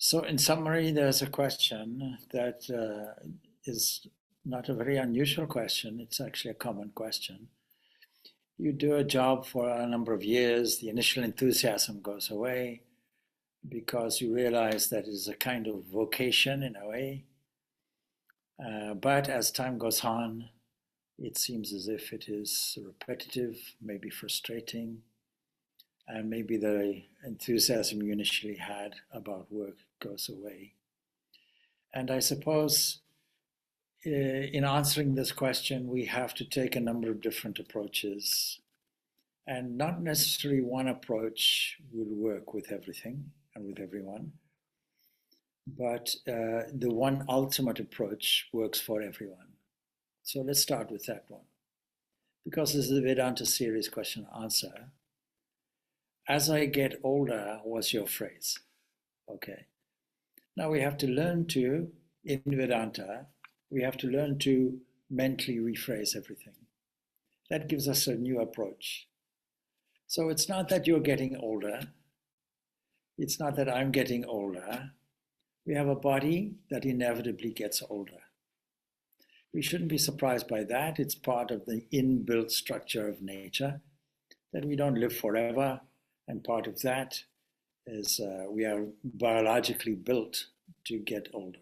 So in summary, there's a question that is not a very unusual question. It's actually a common question. You do a job for a number of years, the initial enthusiasm goes away because you realize that it is a kind of vocation in a way. But as time goes on, it seems as if it is repetitive, maybe frustrating, and maybe the enthusiasm you initially had about work goes away. And I suppose in answering this question, we have to take a number of different approaches. And not necessarily one approach would work with everything and with everyone. But the one ultimate approach works for everyone. So let's start with that one. Because this is the Vedanta series question answer. As I get older was your phrase. Okay. Now we have to learn to, in Vedanta, we have to learn to mentally rephrase everything. That gives us a new approach. So it's not that you're getting older. It's not that I'm getting older. We have a body that inevitably gets older. We shouldn't be surprised by that. It's part of the inbuilt structure of nature, that we don't live forever. And part of that is we are biologically built to get older.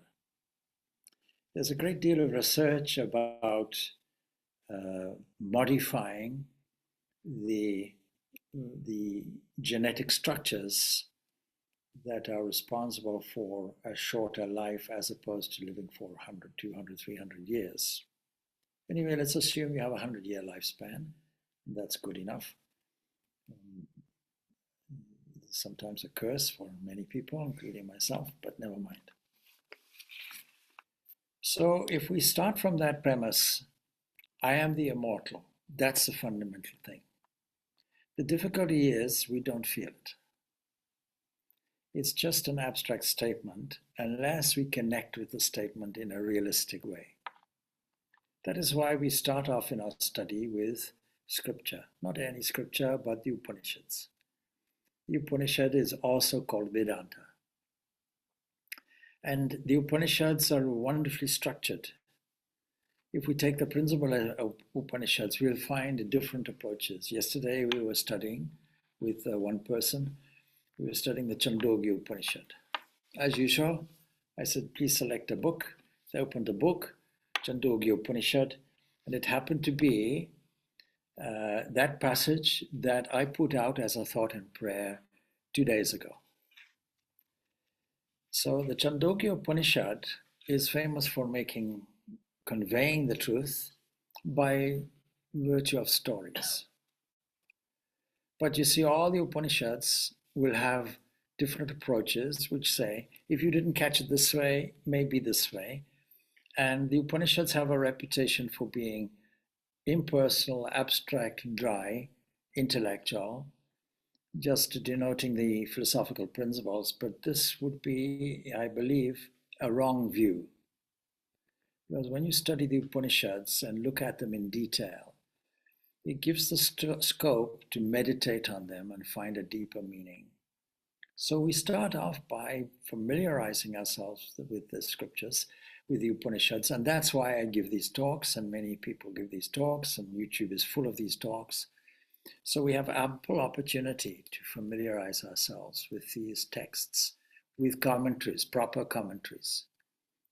There's a great deal of research about modifying the genetic structures that are responsible for a shorter life as opposed to living for 100, 200, 300 years. Anyway, let's assume you have a 100-year lifespan. That's good enough. Sometimes a curse for many people, including myself, but never mind. So if we start from that premise, I am the immortal, that's the fundamental thing. The difficulty is we don't feel it. It's just an abstract statement unless we connect with the statement in a realistic way. That is why we start off in our study with scripture, not any scripture, but the Upanishads. The Upanishad is also called Vedanta. And the Upanishads are wonderfully structured. If we take the principle of Upanishads, we'll find different approaches. Yesterday we were studying with one person. We were studying the Chandogya Upanishad. As usual, I said, please select a book. They opened a book, Chandogya Upanishad, and it happened to be that passage that I put out as a thought in prayer 2 days ago. So the Chandogya Upanishad is famous for conveying the truth by virtue of stories. But you see, all the Upanishads will have different approaches which say, if you didn't catch it this way, maybe this way. And the Upanishads have a reputation for being impersonal, abstract, dry, intellectual, just denoting the philosophical principles. But this would be, I believe, a wrong view. Because when you study the Upanishads and look at them in detail, it gives the scope to meditate on them and find a deeper meaning. So we start off by familiarizing ourselves with the scriptures, with the Upanishads, and that's why I give these talks, and many people give these talks, and YouTube is full of these talks. So we have ample opportunity to familiarize ourselves with these texts, with commentaries, proper commentaries,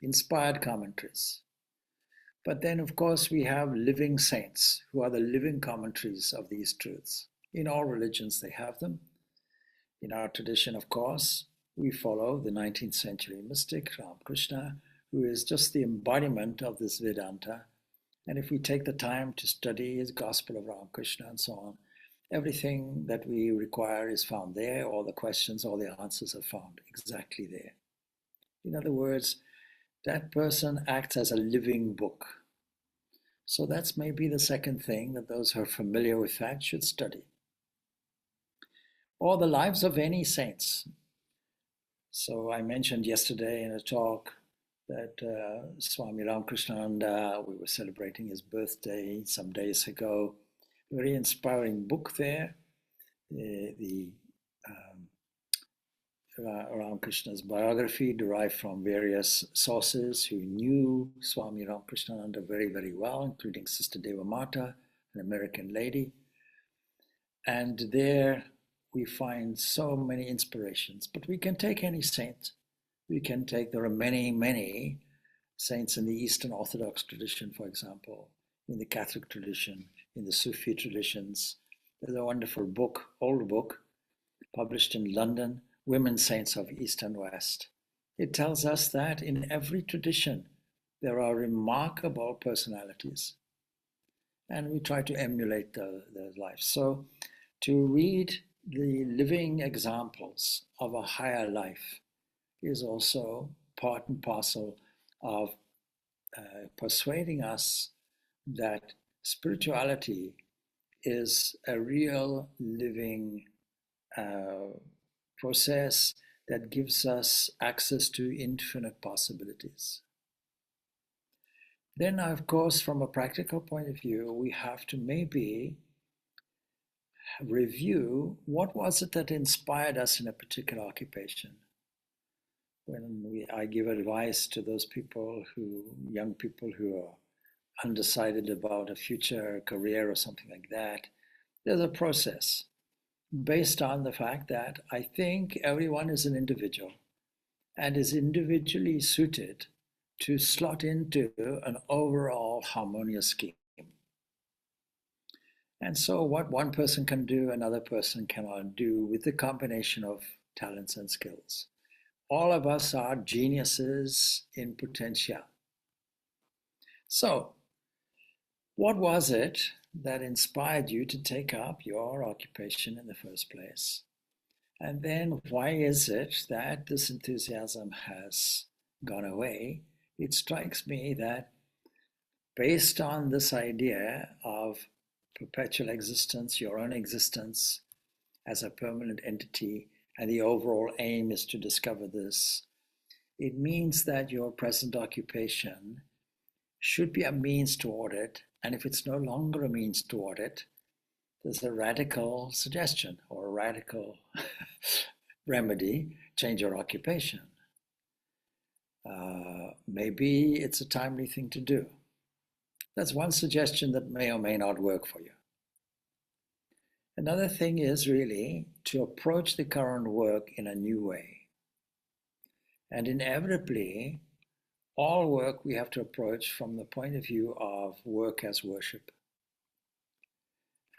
inspired commentaries. But then, of course, we have living saints who are the living commentaries of these truths. In all religions, they have them. In our tradition, of course, we follow the 19th century mystic, Ramakrishna, who is just the embodiment of this Vedanta. And if we take the time to study his Gospel of Ramakrishna and so on, everything that we require is found there. All the questions, all the answers are found exactly there. In other words, that person acts as a living book. So that's maybe the second thing that those who are familiar with that should study. Or the lives of any saints. So I mentioned yesterday in a talk that Swami Purnananda, we were celebrating his birthday some days ago. Very inspiring book there. The Ramakrishna's biography derived from various sources who knew Swami Purnananda very, very well, including Sister Devamata, an American lady. And there we find so many inspirations. But we can take any saint. There are many, many saints in the Eastern Orthodox tradition, for example, in the Catholic tradition, in the Sufi traditions. There's a wonderful book, old book, published in London, Women Saints of East and West. It tells us that in every tradition, there are remarkable personalities. And we try to emulate their lives. So to read the living examples of a higher life is also part and parcel of persuading us that spirituality is a real living process that gives us access to infinite possibilities. Then, of course, from a practical point of view, we have to maybe review what was it that inspired us in a particular occupation. When I give advice to those young people who are undecided about a future career or something like that, there's a process based on the fact that I think everyone is an individual and is individually suited to slot into an overall harmonious scheme. And so what one person can do, another person cannot do with the combination of talents and skills. All of us are geniuses in potentia. So, what was it that inspired you to take up your occupation in the first place? And then why is it that this enthusiasm has gone away? It strikes me that based on this idea of perpetual existence, your own existence as a permanent entity, and the overall aim is to discover this, it means that your present occupation should be a means toward it. And if it's no longer a means toward it, there's a radical suggestion or a radical remedy: change your occupation. Maybe it's a timely thing to do. That's one suggestion that may or may not work for you. Another thing is really to approach the current work in a new way. And inevitably, all work we have to approach from the point of view of work as worship.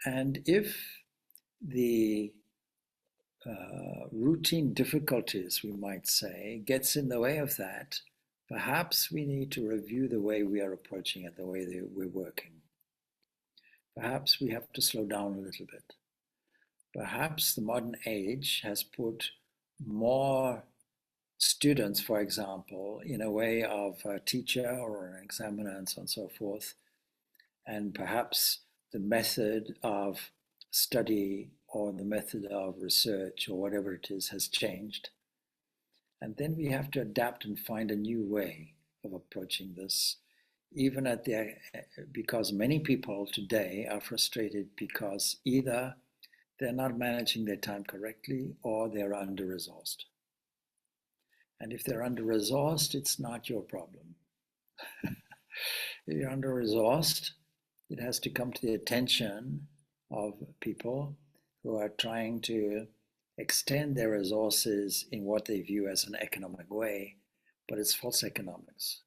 And if the routine difficulties, we might say, gets in the way of that, perhaps we need to review the way we are approaching it, the way that we're working. Perhaps we have to slow down a little bit. Perhaps the modern age has put more students, for example, in a way of a teacher or an examiner and so on and so forth. And perhaps the method of study or the method of research or whatever it is has changed. And then we have to adapt and find a new way of approaching this, even because many people today are frustrated because either they're not managing their time correctly or they're under-resourced. And if they're under-resourced, it's not your problem. If you're under-resourced, it has to come to the attention of people who are trying to extend their resources in what they view as an economic way, but it's false economics.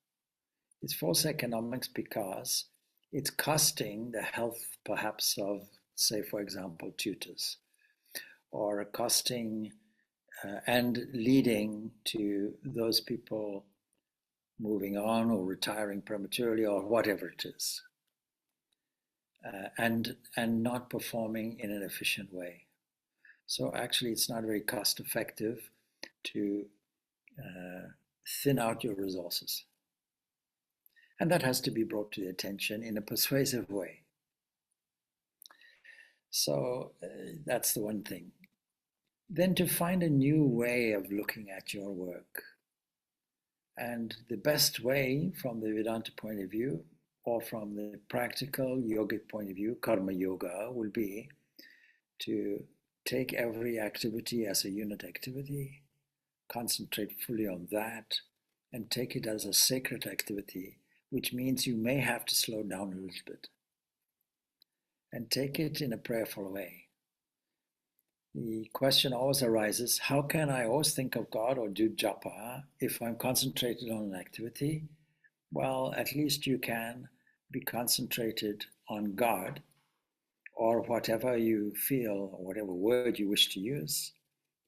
It's false economics because it's costing the health, perhaps, of, say, for example, tutors, or costing and leading to those people moving on or retiring prematurely or whatever it is, and not performing in an efficient way. So actually, it's not very cost effective to thin out your resources. And that has to be brought to the attention in a persuasive way. So that's the one thing. Then to find a new way of looking at your work. And the best way from the Vedanta point of view, or from the practical yogic point of view, karma yoga, will be to take every activity as a unit activity concentrate fully on that and take it as a sacred activity, which means you may have to slow down a little bit and take it in a prayerful way. The question always arises, how can I always think of God or do japa if I'm concentrated on an activity? Well, at least you can be concentrated on God or whatever you feel, or whatever word you wish to use,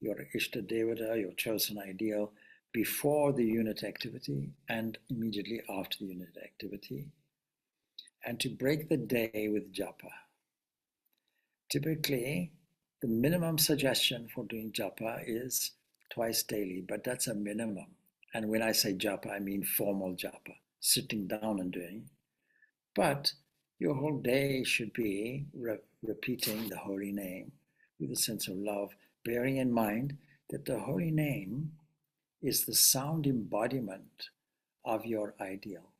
your Ishta Devata, your chosen ideal, before the unit activity and immediately after the unit activity, and to break the day with japa. Typically, the minimum suggestion for doing japa is twice daily, but that's a minimum. And when I say japa, I mean formal japa, sitting down and doing. But your whole day should be repeating the holy name with a sense of love, bearing in mind that the holy name is the sound embodiment of your ideal.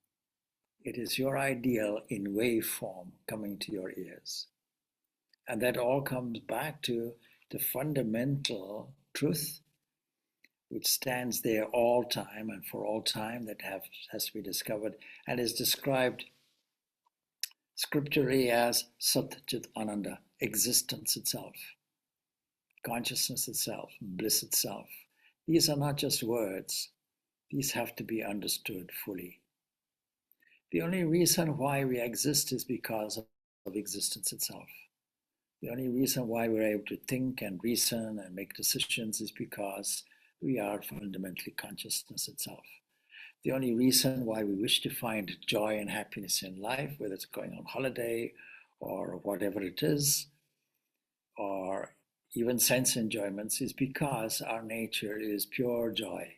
It is your ideal in wave form coming to your ears. And that all comes back to the fundamental truth which stands there all time and for all time, that has to be discovered and is described scripturally as Sat Chit Ananda, existence itself, consciousness itself, bliss itself. These are not just words. These have to be understood fully. The only reason why we exist is because of existence itself. The only reason why we're able to think and reason and make decisions is because we are fundamentally consciousness itself. The only reason why we wish to find joy and happiness in life, whether it's going on holiday or whatever it is, or even sense enjoyments, is because our nature is pure joy,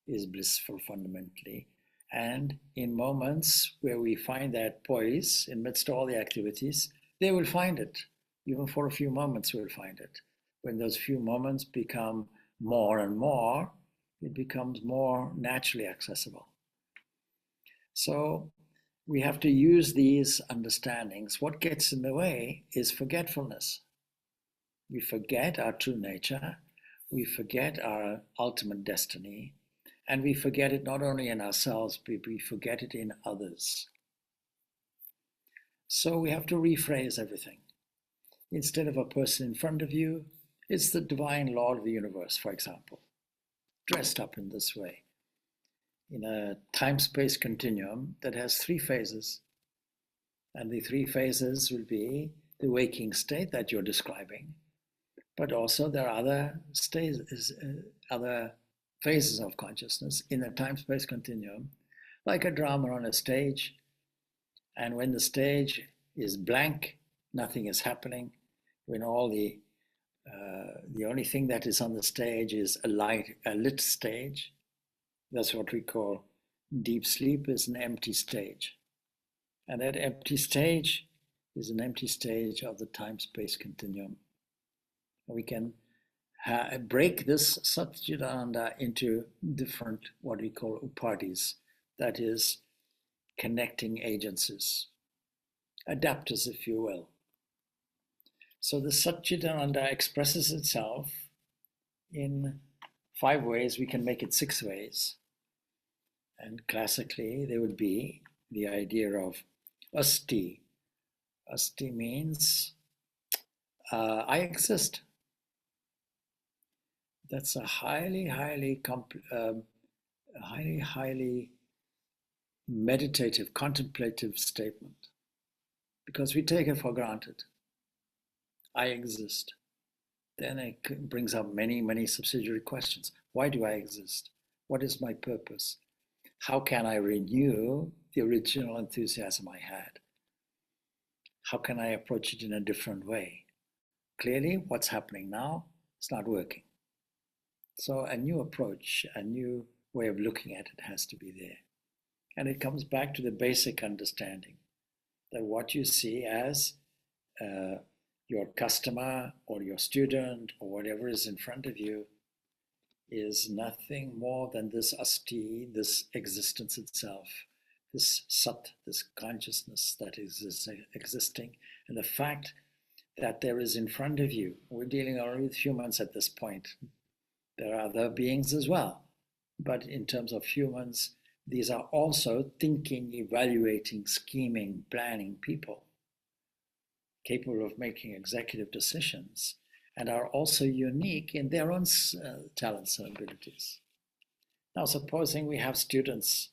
is blissful fundamentally. And in moments where we find that poise, amidst all the activities, they will find it. Even for a few moments, we'll find it. When those few moments become more and more, it becomes more naturally accessible. So we have to use these understandings. What gets in the way is forgetfulness. We forget our true nature, we forget our ultimate destiny, and we forget it not only in ourselves, but we forget it in others. So we have to rephrase everything. Instead of a person in front of you, it's the divine Lord of the universe, for example, dressed up in this way, in a time-space continuum that has three phases. And the three phases will be the waking state that you're describing, but also there are other stages, other phases of consciousness in the time-space continuum, like a drama on a stage. And when the stage is blank, nothing is happening. When all the only thing that is on the stage is a lit stage. That's what we call deep sleep, is an empty stage. And that empty stage is an empty stage of the time-space continuum. We can break this Satchidananda into different, what we call upadhis, that is, connecting agencies, adapters, if you will. So the Satchidananda expresses itself in 5 ways. We can make it 6 ways. And classically, there would be the idea of asti. Asti means I exist. That's a highly meditative, contemplative statement, because we take it for granted. I exist. Then it brings up many subsidiary questions. Why do I exist? What is my purpose? How can I renew the original enthusiasm I had? How can I approach it in a different way? Clearly, what's happening now is not working. So a new approach, a new way of looking at it has to be there. And it comes back to the basic understanding that what you see as your customer or your student or whatever is in front of you is nothing more than this asti, this existence itself, this sat, this consciousness that is existing, and the fact that there is in front of you. We're dealing only with humans at this point. There are other beings as well. But in terms of humans, these are also thinking, evaluating, scheming, planning people, capable of making executive decisions, and are also unique in their own talents and abilities. Now, supposing we have students,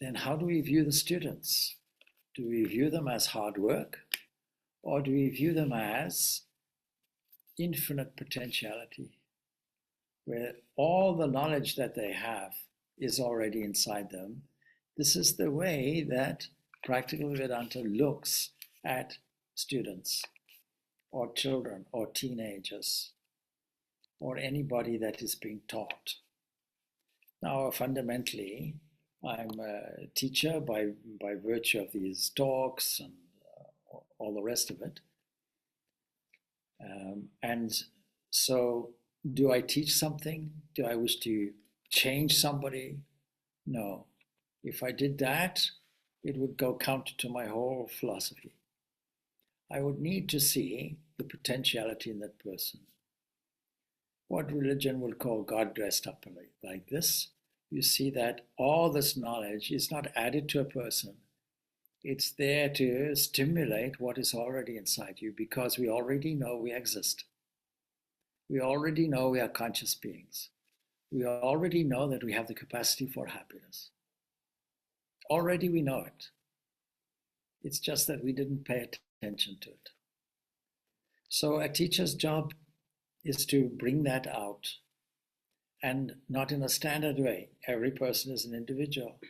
then how do we view the students? Do we view them as hard work, or do we view them as infinite potentiality, where all the knowledge that they have is already inside them? This is the way that practical Vedanta looks at students or children or teenagers or anybody that is being taught. Now, fundamentally, I'm a teacher by virtue of these talks and all the rest of it. And so, do I teach something? Do I wish to change somebody? No. If I did that, it would go counter to my whole philosophy. I would need to see the potentiality in that person. What religion would call God dressed up like this. You see that all this knowledge is not added to a person. It's there to stimulate what is already inside you, because we already know we exist. We already know we are conscious beings. We already know that we have the capacity for happiness. Already we know it. It's just that we didn't pay attention to it. So a teacher's job is to bring that out, and not in a standard way. Every person is an individual.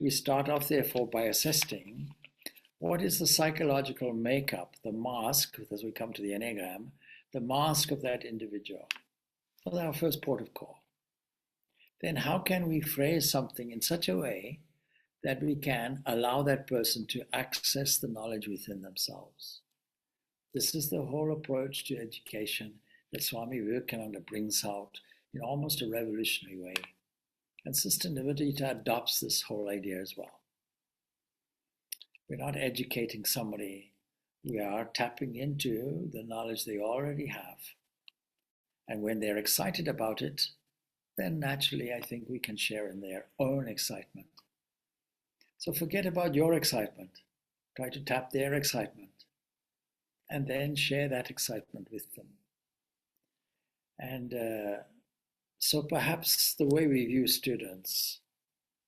We start off, therefore, by assessing what is the psychological makeup, the mask, as we come to the Enneagram, the mask of that individual. That's our first port of call. Then how can we phrase something in such a way that we can allow that person to access the knowledge within themselves? This is the whole approach to education that Swami Vivekananda brings out in almost a revolutionary way. And Sister Nivedita adopts this whole idea as well. We're not educating somebody, we are tapping into the knowledge they already have. And when they're excited about it, then naturally I think we can share in their own excitement. So forget about your excitement. Try to tap their excitement and then share that excitement with them. And so perhaps the way we view students,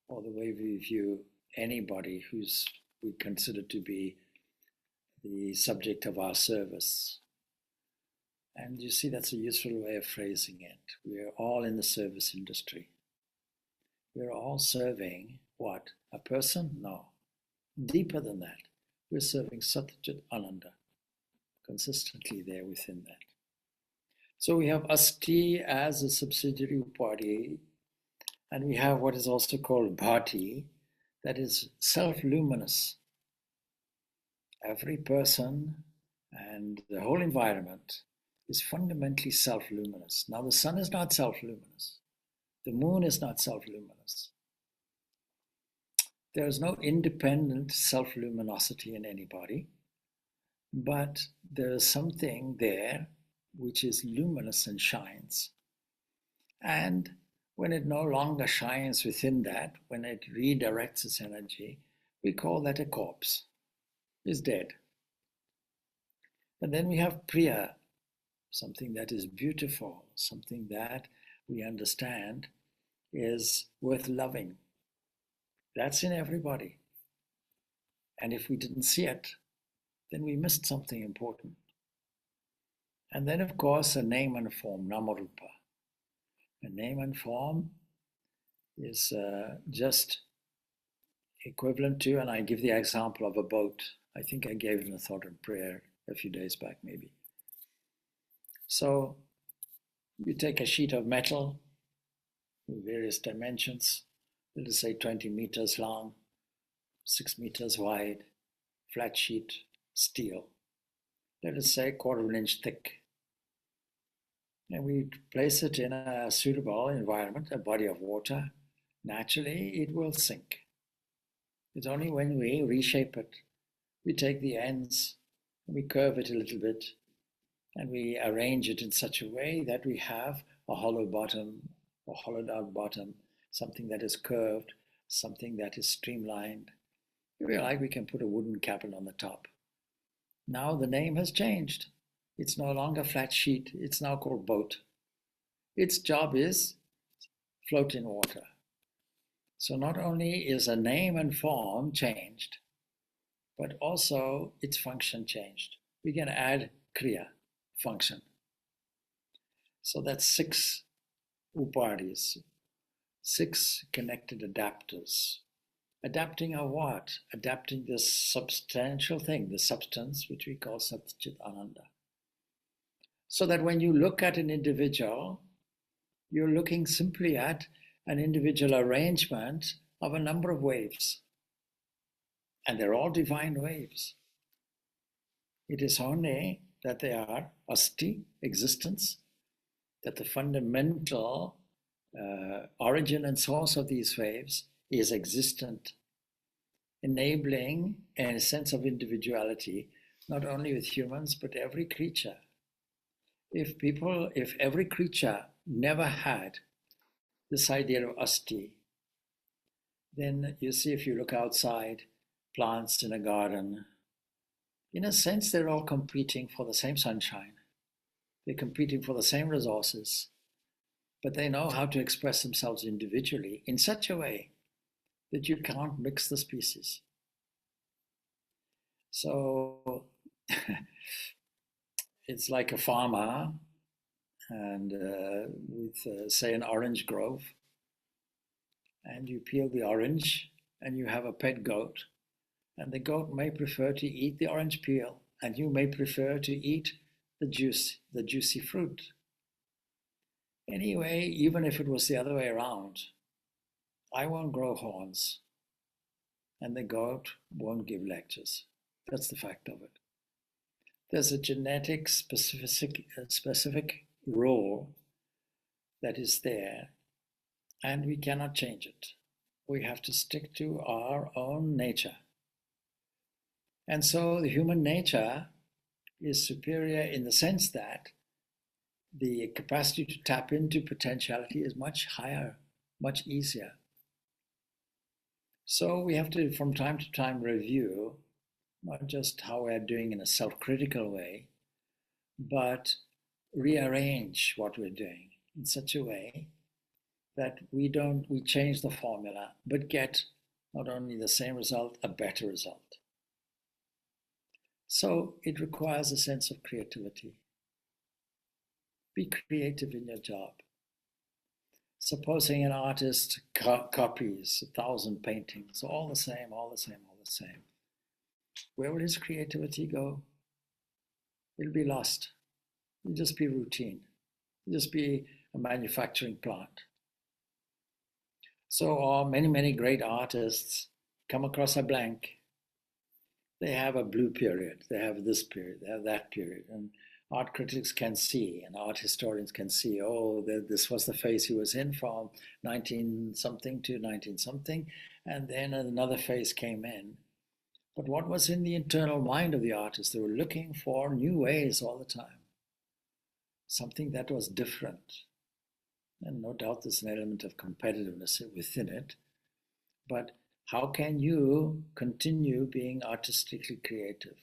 or the way we view anybody who's we consider to be the subject of our service. And you see, that's a useful way of phrasing it. We're all in the service industry. We're all serving what? A person? No. Deeper than that. We're serving Satyajit Ananda, consistently there within that. So we have Asti as a subsidiary party, and we have what is also called Bhati, that is self-luminous. Every person and the whole environment is fundamentally self-luminous. Now the sun is not self-luminous. The moon is not self-luminous. There is no independent self-luminosity in anybody, but there is something there which is luminous and shines. And when it no longer shines within that, when it redirects its energy, we call that a corpse. It's dead. And then we have Priya, something that is beautiful, something that we understand is worth loving. That's in everybody. And if we didn't see it, then we missed something important. And then, of course, a name and form, Namarupa. A name and form is just equivalent to, and I give the example of a boat. I think I gave it in a thought and prayer a few days back, maybe. So you take a sheet of metal with various dimensions, let us say 20 meters long, 6 meters wide, flat sheet, steel. Let us say 1/4 inch thick. And we place it in a suitable environment, a body of water. Naturally, it will sink. It's only when we reshape it, we take the ends, we curve it a little bit, and we arrange it in such a way that we have a hollow bottom, a hollowed out bottom, something that is curved, something that is streamlined. If we like, we can put a wooden cabinet on the top. Now the name has changed. It's no longer flat sheet. It's now called boat. Its job is float in water. So not only is a name and form changed, but also its function changed. We can add kriya, function. So that's 6 upadis, 6 connected adapters. Adapting our what? Adapting this substantial thing, the substance, which we call Satchit Ananda. So that when you look at an individual, you're looking simply at an individual arrangement of a number of waves. And they're all divine waves. It is only that they are asti, existence, that the fundamental origin and source of these waves is existent, enabling a sense of individuality, not only with humans, but every creature. If every creature never had this idea of asti, then you see, if you look outside, plants in a garden, in a sense, they're all competing for the same sunshine. They're competing for the same resources, but they know how to express themselves individually in such a way that you can't mix the species. So it's like a farmer and with, say, an orange grove, and you peel the orange and you have a pet goat, and the goat may prefer to eat the orange peel, and you may prefer to eat the juicy fruit. Anyway, even if it was the other way around, I won't grow horns, and the goat won't give lectures. That's the fact of it. There's a genetic specific role that is there, and we cannot change it. We have to stick to our own nature. And so the human nature is superior in the sense that the capacity to tap into potentiality is much higher, much easier. So we have to, from time to time, review not just how we're doing in a self-critical way, but rearrange what we're doing in such a way that we change the formula, but get not only the same result, a better result. So it requires a sense of creativity. Be creative in your job. Supposing an artist copies 1,000 paintings, all the same. Where will his creativity go? It'll be lost. It'll just be routine. It'll just be a manufacturing plant. So many great artists come across a blank. They have a blue period, they have this period, they have that period. And art critics can see, and art historians can see, this was the phase he was in from 19-something to 19-something, and then another phase came in. But what was in the internal mind of the artist? They were looking for new ways all the time. Something that was different. And no doubt there's an element of competitiveness within it. But how can you continue being artistically creative?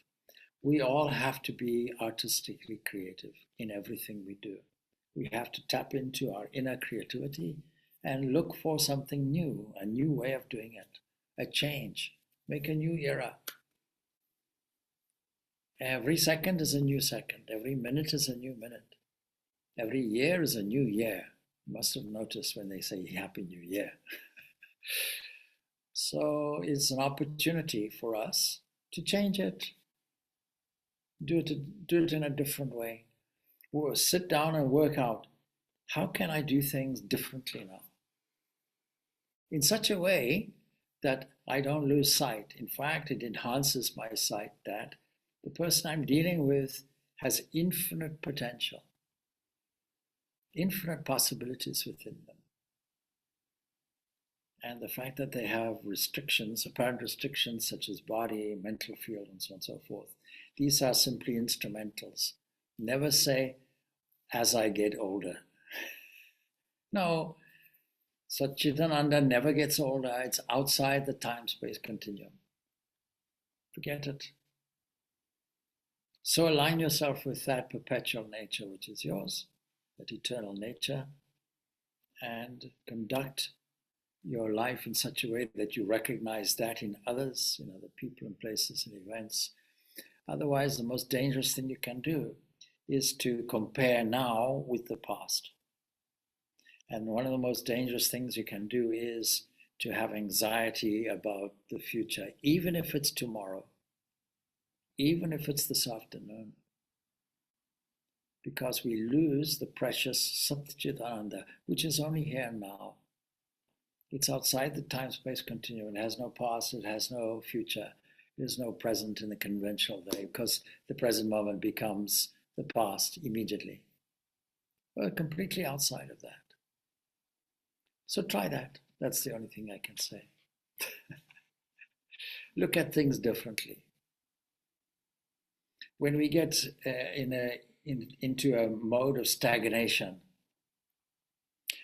We all have to be artistically creative in everything we do. We have to tap into our inner creativity and look for something new, a new way of doing it, a change, make a new era. Every second is a new second. Every minute is a new minute. Every year is a new year. You must have noticed when they say Happy New Year. So it's an opportunity for us to change it, do it in a different way. Or sit down and work out, how can I do things differently now? In such a way that I don't lose sight. In fact, it enhances my sight that the person I'm dealing with has infinite potential, infinite possibilities within them. And the fact that they have restrictions, apparent restrictions such as body, mental field, and so on and so forth, these are simply instrumentals. Never say, as I get older. No, Satchitananda never gets older. It's outside the time-space continuum. Forget it. So align yourself with that perpetual nature which is yours, that eternal nature, and conduct your life in such a way that you recognize that in others, in other people and places and events. Otherwise, the most dangerous thing you can do is to compare now with the past. And one of the most dangerous things you can do is to have anxiety about the future, even if it's tomorrow, even if it's this afternoon, because we lose the precious Satchitananda, which is only here now. It's outside the time-space continuum. It has no past, it has no future. There's no present in the conventional way, because the present moment becomes the past immediately. We're completely outside of that. So try that. That's the only thing I can say. Look at things differently. When we get into a mode of stagnation,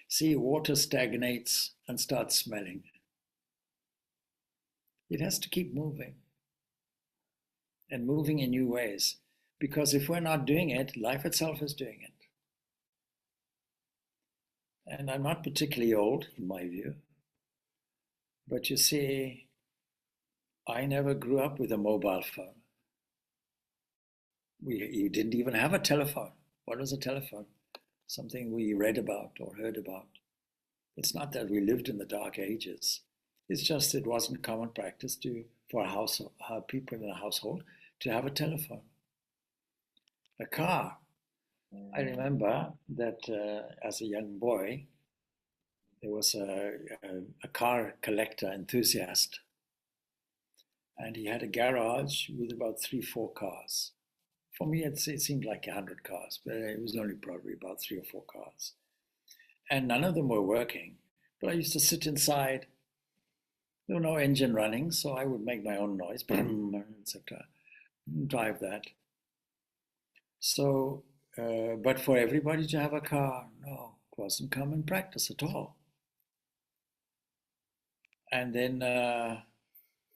see, water stagnates and starts smelling. It has to keep moving, and moving in new ways, because if we're not doing it, life itself is doing it. And I'm not particularly old, in my view, but you see, I never grew up with a mobile phone. You didn't even have a telephone. What was a telephone? Something we read about or heard about. It's not that we lived in the dark ages. It's just it wasn't common practice for people in a household to have a telephone. A car. I remember that as a young boy, there was a car collector enthusiast, and he had a garage with about 3-4 cars. For me, it seemed like 100 cars, but it was only probably about 3 or 4 cars. And none of them were working, but I used to sit inside. There were no engine running, so I would make my own noise, etc., drive that. So, but for everybody to have a car, no, it wasn't common practice at all. And then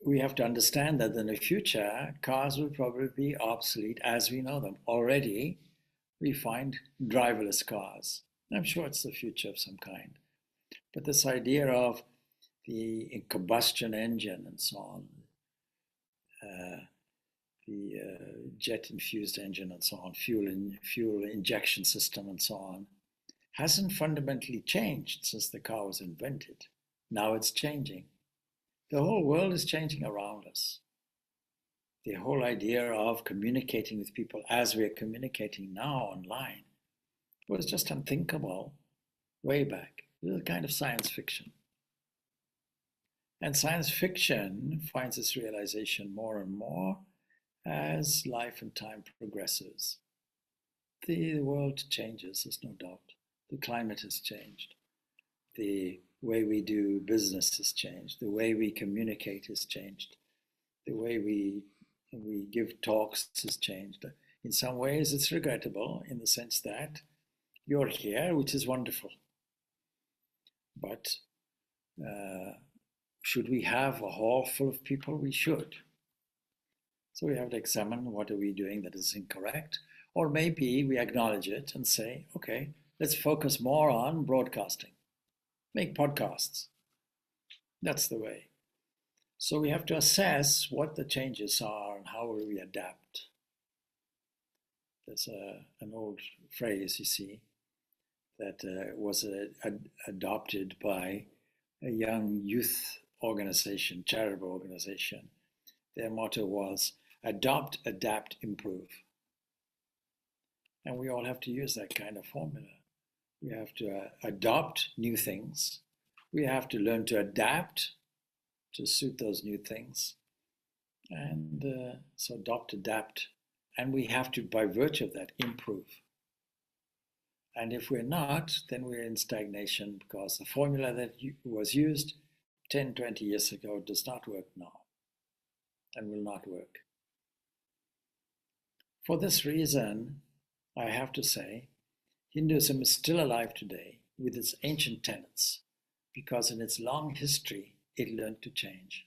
we have to understand that in the future, cars will probably be obsolete as we know them. Already, we find driverless cars. I'm sure it's the future of some kind. But this idea of the combustion engine and so on, the jet-infused engine and so on, fuel injection system and so on, hasn't fundamentally changed since the car was invented. Now it's changing. The whole world is changing around us. The whole idea of communicating with people as we're communicating now online was just unthinkable way back. It was a kind of science fiction. And science fiction finds its realization more and more as life and time progresses. The world changes, there's no doubt. The climate has changed. The way we do business has changed. The way we communicate has changed. The way we give talks has changed. In some ways, it's regrettable in the sense that you're here, which is wonderful. But should we have a hall full of people? We should. So we have to examine what are we doing that is incorrect. Or maybe we acknowledge it and say, okay, let's focus more on broadcasting. Make podcasts. That's the way. So we have to assess what the changes are and how will we adapt. There's an old phrase, you see, that was adopted by a young youth organization, charitable organization. Their motto was adopt, adapt, improve. And we all have to use that kind of formula. We have to adopt new things. We have to learn to adapt to suit those new things. And so adopt, adapt. And we have to, by virtue of that, improve. And if we're not, then we're in stagnation because the formula that was used 10, 20 years ago does not work now and will not work. For this reason, I have to say, Hinduism is still alive today. with its ancient tenets, because in its long history, it learned to change.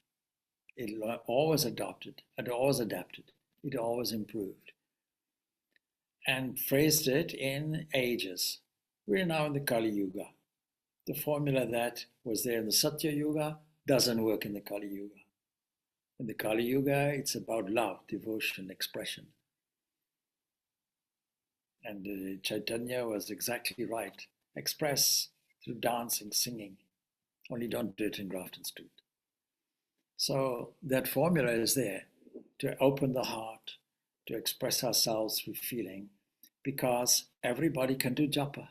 It always adopted, it always adapted, it always improved, and phrased it in ages. We're now in the Kali Yuga. The formula that was there in the Satya Yuga doesn't work in the Kali Yuga. In the Kali Yuga, it's about love, devotion, expression. And Chaitanya was exactly right. Express through dancing, singing. Only don't do it in Grafton Street. So that formula is there to open the heart, to express ourselves through feeling, because everybody can do japa.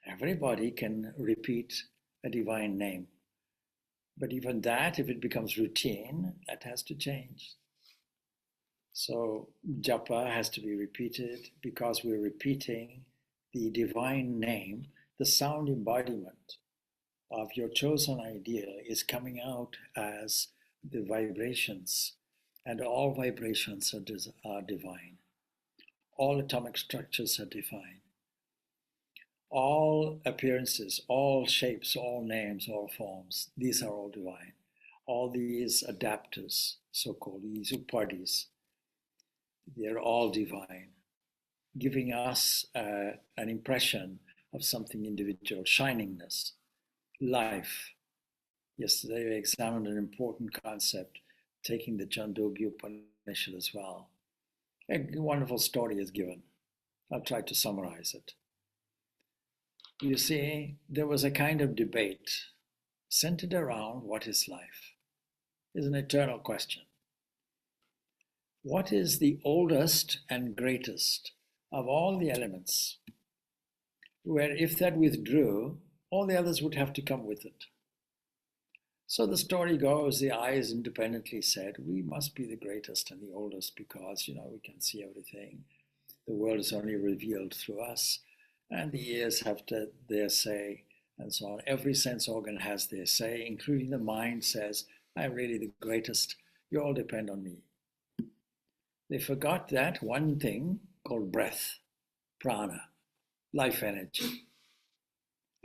Everybody can repeat a divine name. But even that, if it becomes routine, that has to change. So japa has to be repeated because we're repeating the divine name, the sound embodiment of your chosen ideal is coming out as the vibrations, and all vibrations are divine. All atomic structures are divine. All appearances, all shapes, all names, all forms, these are all divine. All these adapters, so-called, these upadis, they're all divine, giving us an impression of something individual, shiningness, life. Yesterday we examined an important concept, taking the Chandogya Upanishad as well. A wonderful story is given. I'll try to summarize it. You see, there was a kind of debate centered around what is life? It's an eternal question. What is the oldest and greatest of all the elements, where if that withdrew, all the others would have to come with it? So the story goes, the eyes independently said, we must be the greatest and the oldest because, we can see everything. The world is only revealed through us. And the ears have their say, and so on. Every sense organ has their say, including the mind says, I'm really the greatest. You all depend on me. They forgot that one thing called breath, prana, life energy.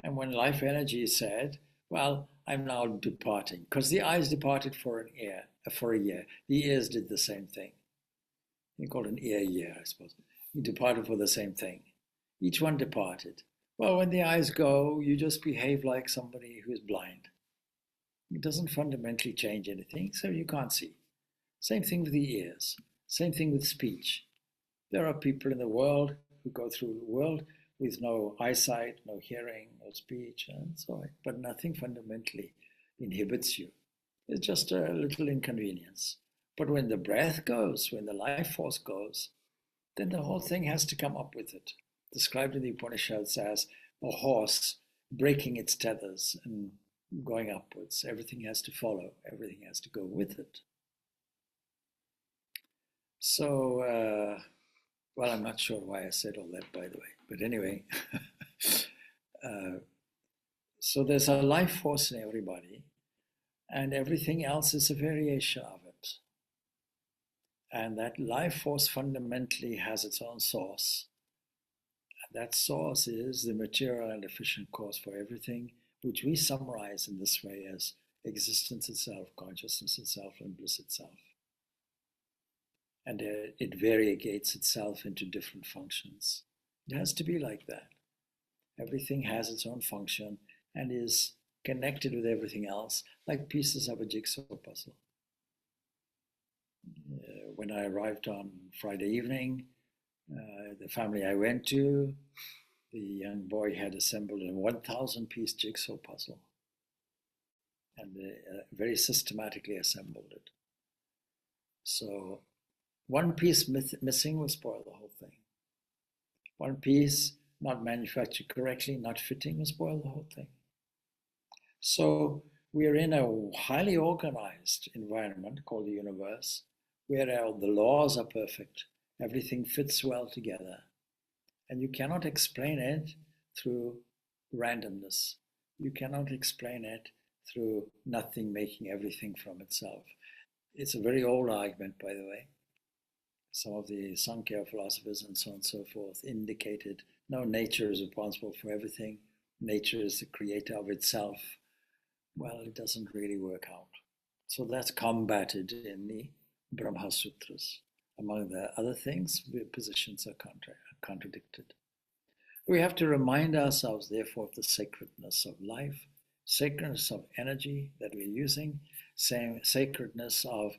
And when life energy said, well, I'm now departing, because the eyes departed for a year. The ears did the same thing. You call it an ear year, I suppose. You departed for the same thing. Each one departed. Well, when the eyes go, you just behave like somebody who is blind. It doesn't fundamentally change anything, so you can't see. Same thing with the ears. Same thing with speech. There are people in the world who go through the world with no eyesight, no hearing, no speech, and so on. But nothing fundamentally inhibits you. It's just a little inconvenience. But when the breath goes, when the life force goes, then the whole thing has to come up with it. Described in the Upanishads as a horse breaking its tethers and going upwards. Everything has to follow. Everything has to go with it. So, well, I'm not sure why I said all that, by the way. But anyway, so there's a life force in everybody, and everything else is a variation of it. And that life force fundamentally has its own source. That source is the material and efficient cause for everything, which we summarize in this way as existence itself, consciousness itself, and bliss itself. And it variegates itself into different functions. It has to be like that. Everything has its own function and is connected with everything else, like pieces of a jigsaw puzzle. When I arrived on Friday evening, the family I went to, the young boy had assembled a 1,000-piece jigsaw puzzle and very systematically assembled it. So one piece missing will spoil the whole thing. One piece not manufactured correctly, not fitting, will spoil the whole thing. So we are in a highly organized environment called the universe, where the laws are perfect. Everything fits well together. And you cannot explain it through randomness. You cannot explain it through nothing making everything from itself. It's a very old argument, by the way. some of the Sankhya philosophers and so on and so forth indicated, no, nature is responsible for everything. Nature is the creator of itself. Well, it doesn't really work out. So that's combated in the Brahma Sutras. Among the other things, the positions are contradicted. We have to remind ourselves, therefore, of the sacredness of life, sacredness of energy that we're using, sacredness of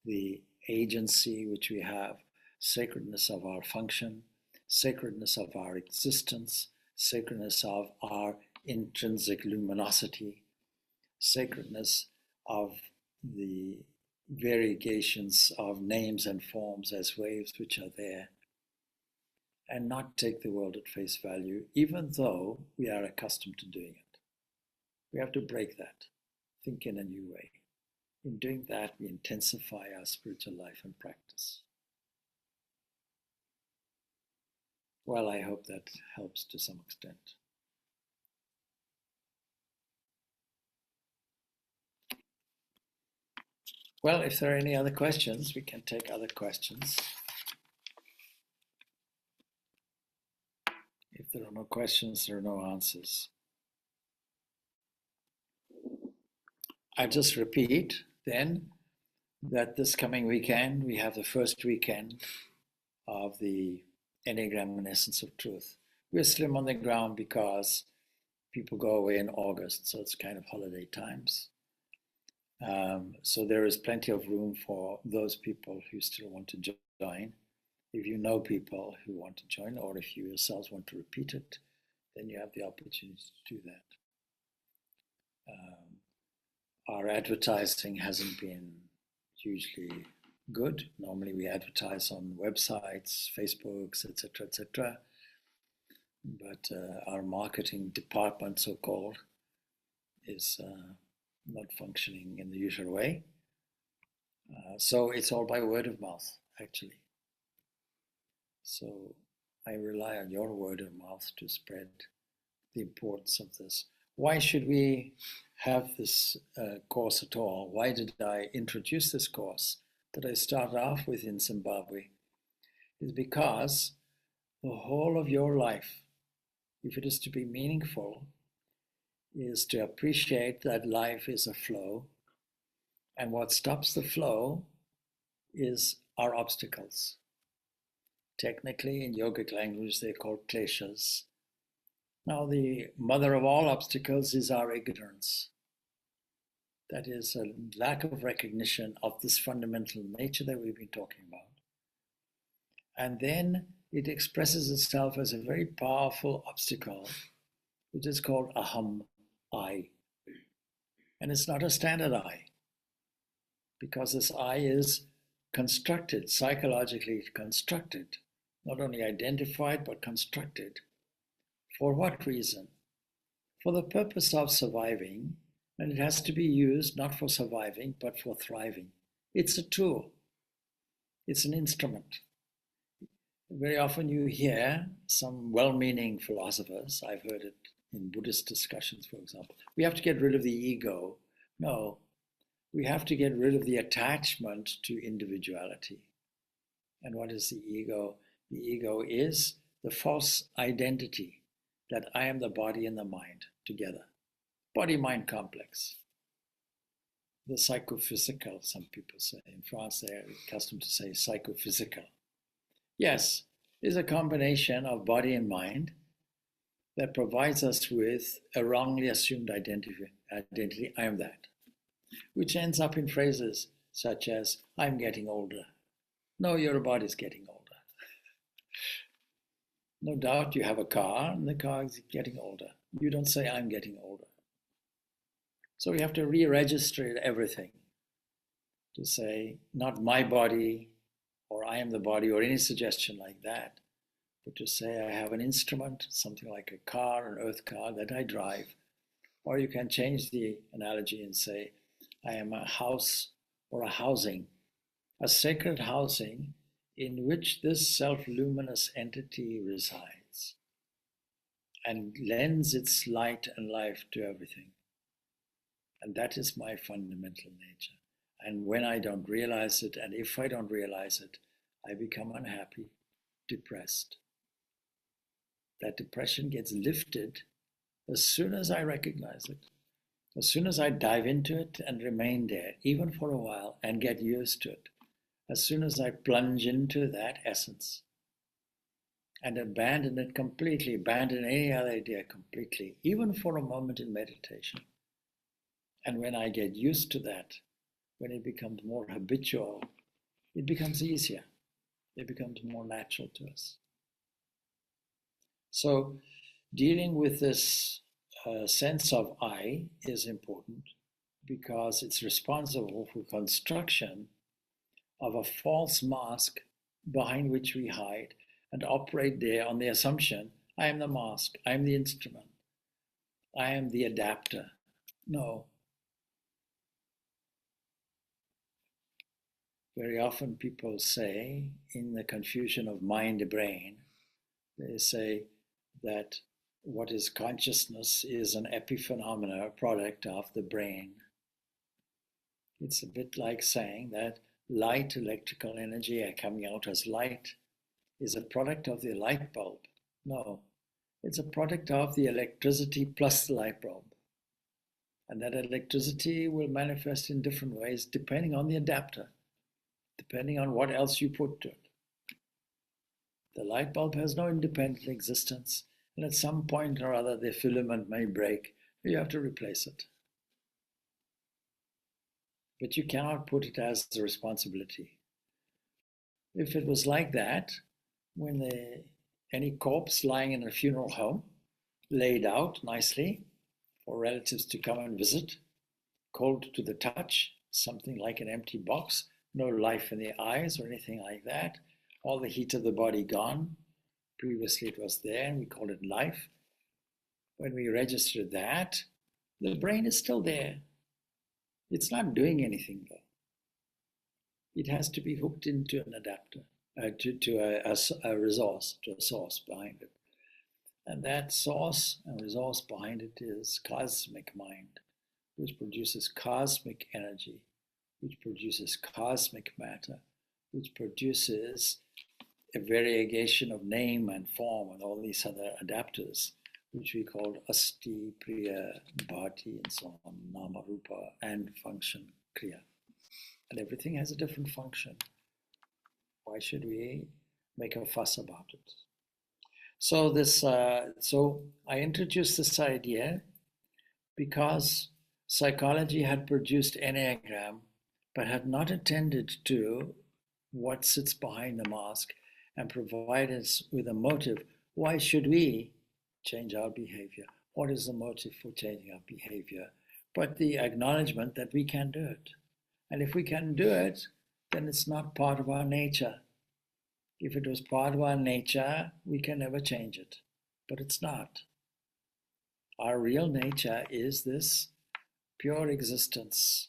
the agency which we have, sacredness of our function, sacredness of our existence, sacredness of our intrinsic luminosity, sacredness of the variegations of names and forms as waves which are there, and not take the world at face value, even though we are accustomed to doing it. We have to break that, think in a new way. In doing that, we intensify our spiritual life and practice. Well, I hope that helps to some extent. Well, if there are any other questions, we can take other questions. If there are no questions, there are no answers. I just repeat then that this coming weekend, we have the first weekend of the Enneagram and Essence of Truth. We're slim on the ground because people go away in August, so it's kind of holiday times. So there is plenty of room for those people who still want to join. If you know people who want to join, or if you yourselves want to repeat it, then you have the opportunity to do that. Our advertising hasn't been hugely good. Normally we advertise on websites, Facebooks, etc., etc. But our marketing department, so-called, is not functioning in the usual way. So it's all by word of mouth, actually. So I rely on your word of mouth to spread the importance of this. Why should we have this course at all? Why did I introduce this course that I started off with in Zimbabwe? Is because the whole of your life, if it is to be meaningful, is to appreciate that life is a flow, and what stops the flow is our obstacles. Technically, in yogic language, they're called kleshas. Now, the mother of all obstacles is our ignorance. That is a lack of recognition of this fundamental nature that we've been talking about. And then it expresses itself as a very powerful obstacle, which is called aham, I. And it's not a standard I, because this I is constructed, psychologically constructed, not only identified, but constructed. For what reason? For the purpose of surviving, and it has to be used not for surviving, but for thriving. It's a tool. It's an instrument. Very often you hear some well-meaning philosophers, I've heard it in Buddhist discussions, for example, we have to get rid of the ego. No, we have to get rid of the attachment to individuality. And what is the ego? The ego is the false identity that I am the body and the mind together. Body-mind complex. The psychophysical, some people say. In France, they're accustomed to say psychophysical. Yes, is a combination of body and mind that provides us with a wrongly assumed identity, I am that, which ends up in phrases such as, I'm getting older. No, your body's getting older. No doubt you have a car and the car is getting older. You don't say, I'm getting older. So we have to re-register everything to say, not my body, or I am the body, or any suggestion like that, but to say I have an instrument, something like a car, an earth car that I drive. Or you can change the analogy and say, I am a house or a housing, a sacred housing in which this self-luminous entity resides and lends its light and life to everything. And that is my fundamental nature. And when I don't realize it, and if I don't realize it, I become unhappy, depressed. That depression gets lifted as soon as I recognize it, as soon as I dive into it and remain there, even for a while, and get used to it, as soon as I plunge into that essence and abandon it completely, abandon any other idea completely, even for a moment in meditation. And when I get used to that, when it becomes more habitual, it becomes easier. It becomes more natural to us. So dealing with this sense of I is important because it's responsible for construction of a false mask behind which we hide and operate there on the assumption, I am the mask, I am the instrument, I am the adapter. No. Very often people say, in the confusion of mind-brain, they say that what is consciousness is an epiphenomena, a product of the brain. It's a bit like saying that light, electrical energy coming out as light, is a product of the light bulb. No, it's a product of the electricity plus the light bulb. And that electricity will manifest in different ways depending on the adapter, depending on what else you put to it. The light bulb has no independent existence, and at some point or other the filament may break. You have to replace it. But you cannot put it as a responsibility. If it was like that, when any corpse lying in a funeral home, laid out nicely for relatives to come and visit, cold to the touch, something like an empty box, no life in the eyes or anything like that, all the heat of the body gone. Previously it was there and we called it life. When we register that, the brain is still there. It's not doing anything though. It has to be hooked into an adapter, to a resource, to a source behind it. And that source and resource behind it is cosmic mind, which produces cosmic energy, which produces cosmic matter, which produces a variegation of name and form and all these other adapters, which we call asti, priya, bhati, and so on, nama, rupa, and function, kriya. And everything has a different function. Why should we make a fuss about it? So so I introduced this idea because psychology had produced Enneagram, but had not attended to what sits behind the mask and provided us with a motive. Why should we change our behavior? What is the motive for changing our behavior? But the acknowledgement that we can do it. And if we can do it, then it's not part of our nature. If it was part of our nature, we can never change it. But it's not. Our real nature is this pure existence.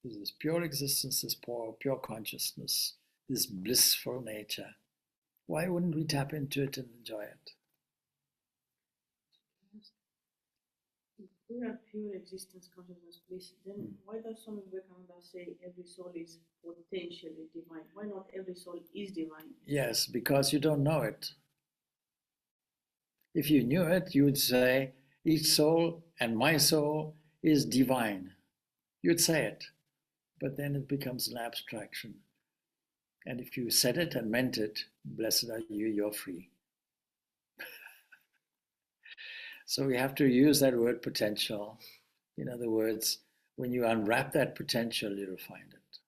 This pure existence, this pure consciousness, this blissful nature. Why wouldn't we tap into it and enjoy it? If we are pure existence, consciousness, bliss, then why does Swami Purnananda say every soul is potentially divine? Why not every soul is divine? Yes, because you don't know it. If you knew it, you would say, each soul and my soul is divine. You'd say it, but then it becomes an abstraction. And if you said it and meant it, blessed are you, you're free. So we have to use that word potential. In other words, when you unwrap that potential, you'll find it.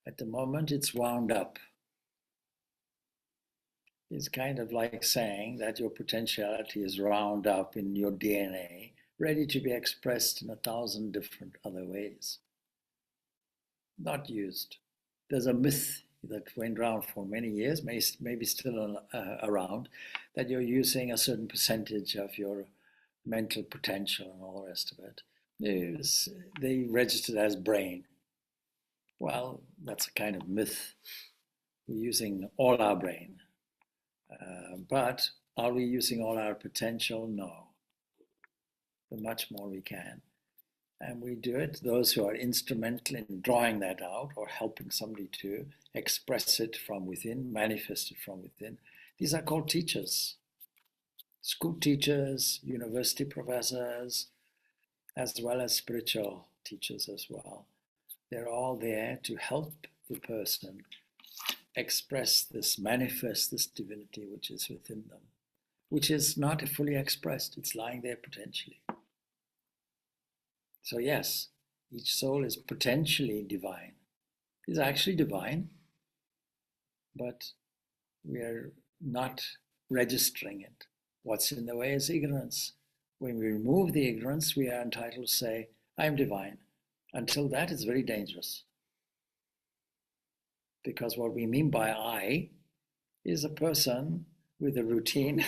At the moment, it's wound up. It's kind of like saying that your potentiality is wound up in your DNA, ready to be expressed in 1,000 different other ways. Not used. There's a myth that went around for many years, maybe still around, that you're using a certain percentage of your mental potential and all the rest of it. They registered as brain. Well, that's a kind of myth. We're using all our brain. But are we using all our potential? No. But much more we can. And we do it, those who are instrumental in drawing that out or helping somebody to express it from within, manifest it from within. These are called teachers. School teachers, university professors, as well as spiritual teachers as well. They're all there to help the person express this, manifest this divinity which is within them, which is not fully expressed. It's lying there potentially. So yes, each soul is potentially divine. It's actually divine, but we are not registering it. What's in the way is ignorance. When we remove the ignorance, we are entitled to say, I'm divine. Until that, it's very dangerous. Because what we mean by I is a person with a routine,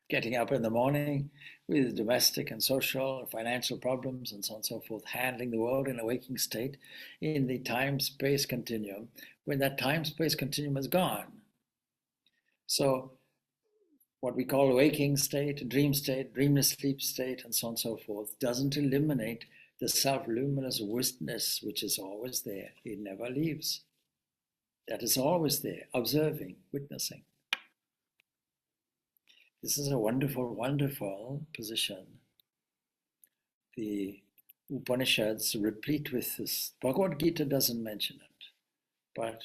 getting up in the morning with domestic and social and financial problems and so on and so forth, handling the world in a waking state in the time-space continuum, when that time-space continuum is gone. So what we call waking state, dreamless sleep state, and so on and so forth, doesn't eliminate the self-luminous witness which is always there. It never leaves. That is always there, observing, witnessing. This is a wonderful, wonderful position. The Upanishads replete with this. Bhagavad Gita doesn't mention it, but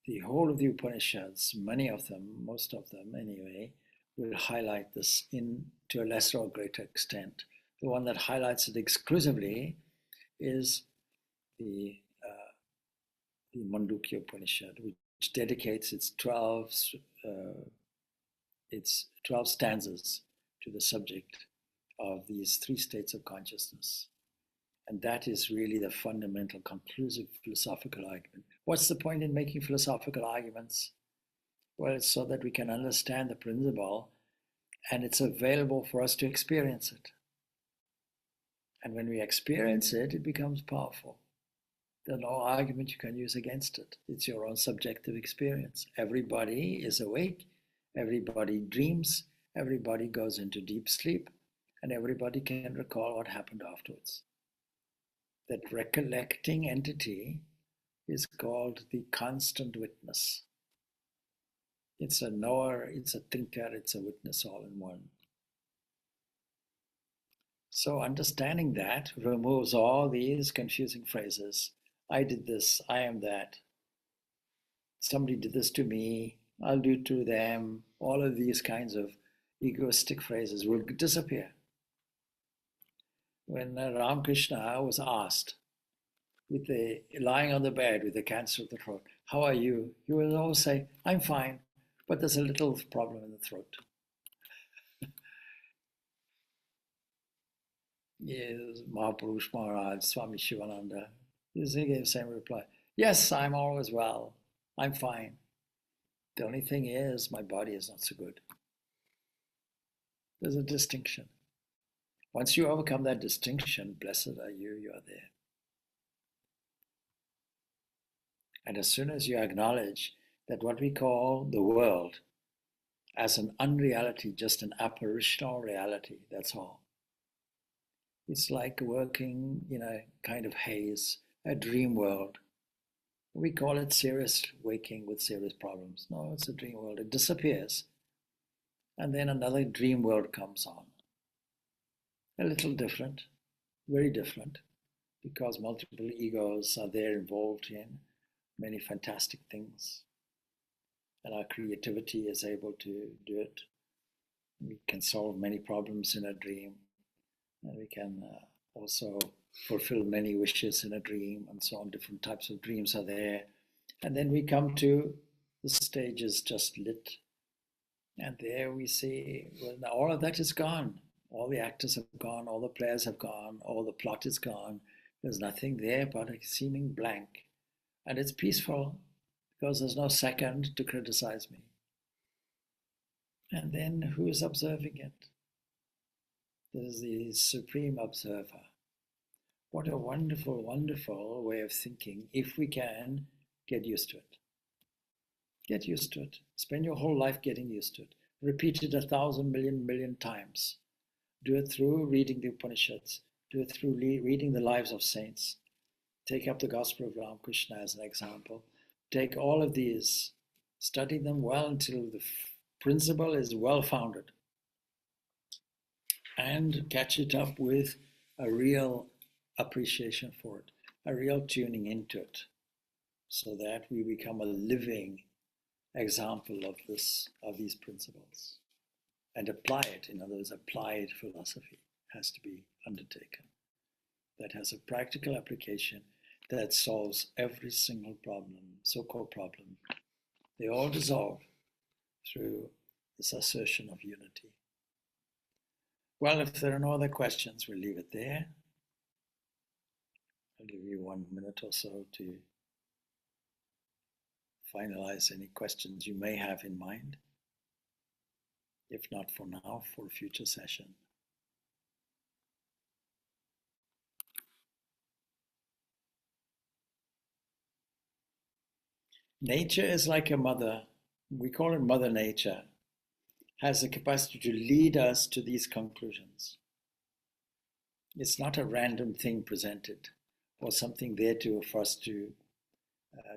the whole of the Upanishads, many of them, most of them anyway, will highlight this to a lesser or greater extent. The one that highlights it exclusively is the Mandukya Upanishad, which dedicates its 12 stanzas to the subject of these three states of consciousness. And that is really the fundamental, conclusive philosophical argument. What's the point in making philosophical arguments? Well, it's so that we can understand the principle and it's available for us to experience it. And when we experience it, it becomes powerful. There's no argument you can use against it. It's your own subjective experience. Everybody is awake, everybody dreams, everybody goes into deep sleep, and everybody can recall what happened afterwards. That recollecting entity is called the constant witness. It's a knower, it's a thinker, it's a witness all in one. So understanding that removes all these confusing phrases. I did this, I am that. Somebody did this to me, I'll do it to them. All of these kinds of egoistic phrases will disappear. When Ramakrishna was asked, lying on the bed with the cancer of the throat, how are you? He would always say, I'm fine, but there's a little problem in the throat. Yes, Mahapurush Maharaj, Swami Shivananda, he gave the same reply. Yes, I'm always well. I'm fine. The only thing is, my body is not so good. There's a distinction. Once you overcome that distinction, blessed are you, you are there. And as soon as you acknowledge that what we call the world as an unreality, just an apparitional reality, that's all. It's like working in a kind of haze, a dream world. We call it serious waking with serious problems. No, it's a dream world. It disappears. And then another dream world comes on. A little different, very different, because multiple egos are there involved in many fantastic things. And our creativity is able to do it. We can solve many problems in a dream. And we can also fulfill many wishes in a dream and so on. Different types of dreams are there. And then we come to the stage is just lit. And there we see, well, now all of that is gone. All the actors have gone, all the players have gone, all the plot is gone. There's nothing there but a seeming blank. And it's peaceful because there's no second to criticize me. And then who is observing it? There's the supreme observer. What a wonderful, wonderful way of thinking if we can get used to it. Get used to it. Spend your whole life getting used to it. Repeat it 1,000 million times. Do it through reading the Upanishads. Do it through reading the lives of saints. Take up the Gospel of Ramakrishna as an example. Take all of these, study them well until the principle is well founded, and catch it up with a real appreciation for it, a real tuning into it, so that we become a living example of these principles and apply it. In other words, applied philosophy has to be undertaken that has a practical application that solves every single problem, so-called problem. They all dissolve through this assertion of unity. Well, if there are no other questions, we'll leave it there. I'll give you 1 minute or so to finalize any questions you may have in mind. If not for now, for a future session. Nature is like a mother. We call it Mother Nature. Has the capacity to lead us to these conclusions. It's not a random thing presented or something there for us to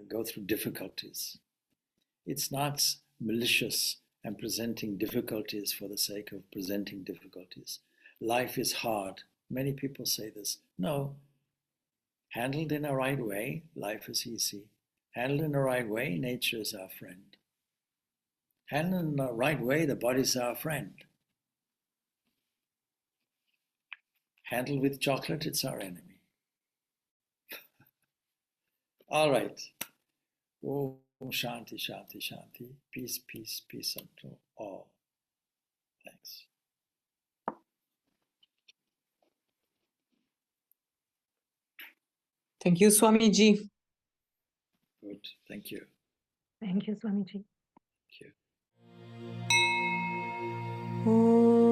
go through difficulties. It's not malicious and presenting difficulties for the sake of presenting difficulties. Life is hard. Many people say this. No. Handled in a right way, life is easy. Handled in the right way, nature is our friend. Handled in the right way, the body is our friend. Handled with chocolate, it's our enemy. All right. Om Shanti, Shanti, Shanti. Peace, peace, peace unto all. Thanks. Thank you, Swamiji. Good. Thank you. Thank you, Swamiji. Thank you.